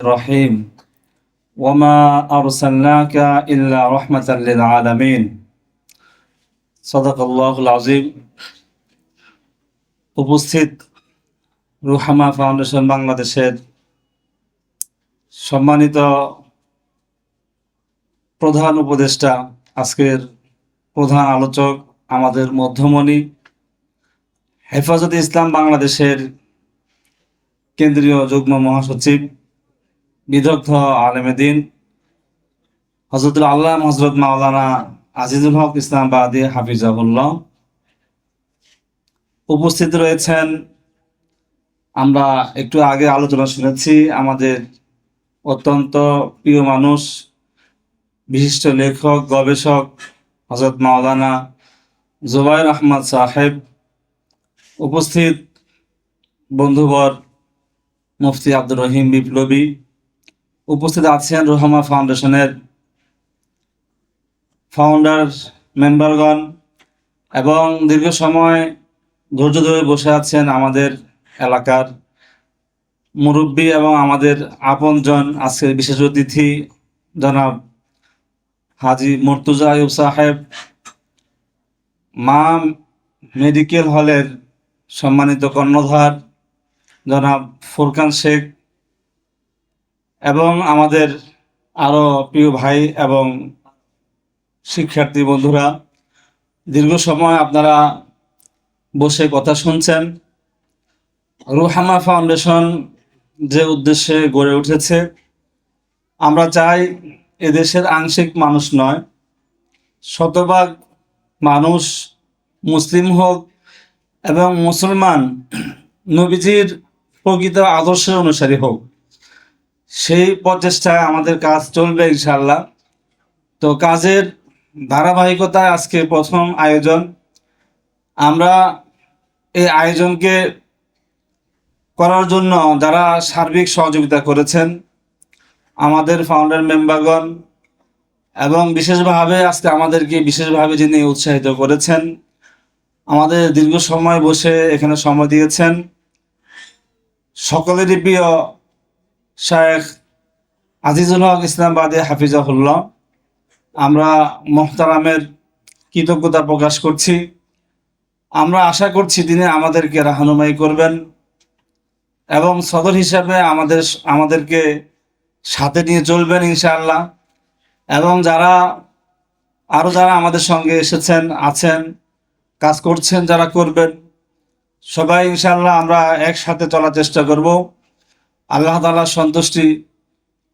الرحيم وما أرسلناك إلا رحمة للعالمين صدق الله العظيم। উপস্থিত রুহামা ফাউন্ডেশন বাংলাদেশের সম্মানিত প্রধান উপদেষ্টা, আজকের প্রধান আলোচক, আমাদের মধ্যমণি, হেফাজতে ইসলাম বাংলাদেশের কেন্দ্রীয় যুগ্ম মহাসচিব, বিদগ্ধ আলেমে দ্বীন হযরতুল আল্লামা হযরত মাওলানা আজিজুল হক ইসলামাবাদী হাফিজাহুল্লাহ, উপস্থিত রয়েছেন। আমরা একটু আগে আলোচনা শুনেছি আমাদের অত্যন্ত প্রিয় মানুষ, বিশিষ্ট লেখক, গবেষক হযরত মাওলানা জুবায়ের আহমদ সাহেব, উপস্থিত বন্ধুবর মুফতি আব্দুর রহিম বিপ্লবী, উপস্থিত আছেন রুহামা ফাউন্ডেশনের ফাউন্ডার মেম্বারগণ, এবং দীর্ঘ সময় ধৈর্য ধরে বসে আছেন আমাদের এলাকার মুরব্বী এবং আমাদের আপনজন। আজকের বিশেষ অতিথি জনাব হাজি মুর্তজা আইয়ুব সাহেব, মা মেডিকেল হলের সম্মানিত কর্ণধার জনাব ফুরকান শেখ, এবং আমাদের আরও প্রিয় ভাই এবং শিক্ষার্থী বন্ধুরা। দীর্ঘ সময় আপনারা বসে কথা শুনছেন। রুহামা ফাউন্ডেশন যে উদ্দেশ্যে গড়ে উঠেছে, আমরা চাই এদেশের আংশিক মানুষ নয়, শতভাগ মানুষ মুসলিম হোক এবং মুসলমান নবীজির প্রকৃত আদর্শের অনুসারী হোক। সেই প্রচেষ্টায় আমাদের কাজ চলবে ইনশাআল্লাহ। তো কাজের ধারাবাহিকতায় আজকে প্রথম আয়োজন। আমরা এই আয়োজনকে করার জন্য যারা সার্বিক সহযোগিতা করেছেন, আমাদের ফাউন্ডার মেম্বারগণ, এবং বিশেষভাবে আজকে আমাদেরকে বিশেষভাবে যিনি উৎসাহিত করেছেন, আমাদের দীর্ঘ সময় বসে এখানে সময় দিয়েছেন, সকলেরই প্রিয় শায়েখ আজিজুল হক ইসলামাবাদী হাফিজাহুল্লাহ, আমরা মোহতারামের কৃতজ্ঞতা প্রকাশ করছি। আমরা আশা করছি তিনি আমাদেরকে রাহনুমাই করবেন এবং সদর হিসাবে আমাদেরকে সাথে নিয়ে চলবেন ইনশাআল্লাহ। এবং যারা আমাদের সঙ্গে এসেছেন, আছেন, কাজ করছেন, যারা করবেন, সবাই ইনশাআল্লাহ আমরা একসাথে চলার চেষ্টা করব। আল্লাহ তাআলার সন্তুষ্টি,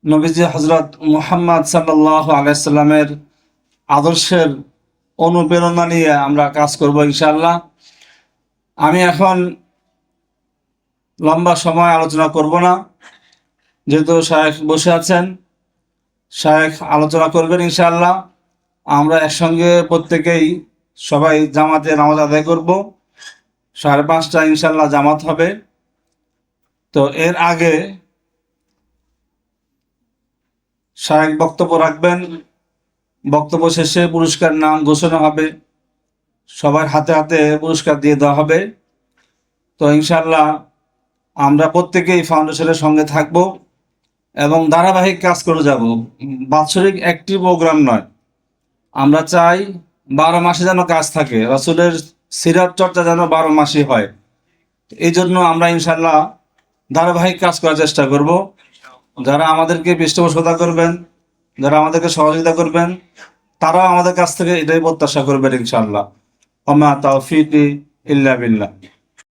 নবীজি হযরত মুহাম্মদ সাল্লাল্লাহু আলাইহি সাল্লামের আদর্শের অনুপ্রেরণা নিয়ে আমরা কাজ করব ইনশাআল্লাহ। আমি এখন লম্বা সময় আলোচনা করব না, যেহেতু শায়েখ বসে আছেন, শায়েখ আলোচনা করবেন ইনশাআল্লাহ। আমরা একসঙ্গে প্রত্যেকেই সবাই জামাতে নামাজ আদায় করব। 5:30 ইনশাআল্লাহ জামাত হবে। তো এর আগে শায়েখ বক্তব্য রাখবেন। বক্তব্য শেষে পুরস্কার নাম ঘোষণা হবে, সবার হাতে হাতে পুরস্কার দিয়ে দেওয়া হবে। তো ইনশাআল্লাহ আমরা প্রত্যেকেই ফাউন্ডেশনের সঙ্গে থাকব এবং ধারাবাহিক কাজ করে যাব। বাৎসরিক একটি প্রোগ্রাম নয়, আমরা চাই 12 মাসে যেন কাজ থাকে, রাসূলের সিরাত চর্চা যেন 12 মাসই হয়। এই জন্য আমরা ইনশাআল্লাহ ধারাবাহিক কাজ করার চেষ্টা করব। যারা আমাদেরকে পৃষ্ঠপোষকতা করবেন, যারা আমাদেরকে সহযোগিতা করবেন, তারাও আমাদের কাছ থেকে এটাই প্রত্যাশা করবেন ইনশাআল্লাহ। ওমা তাওফীকি ইল্লা বিল্লাহ।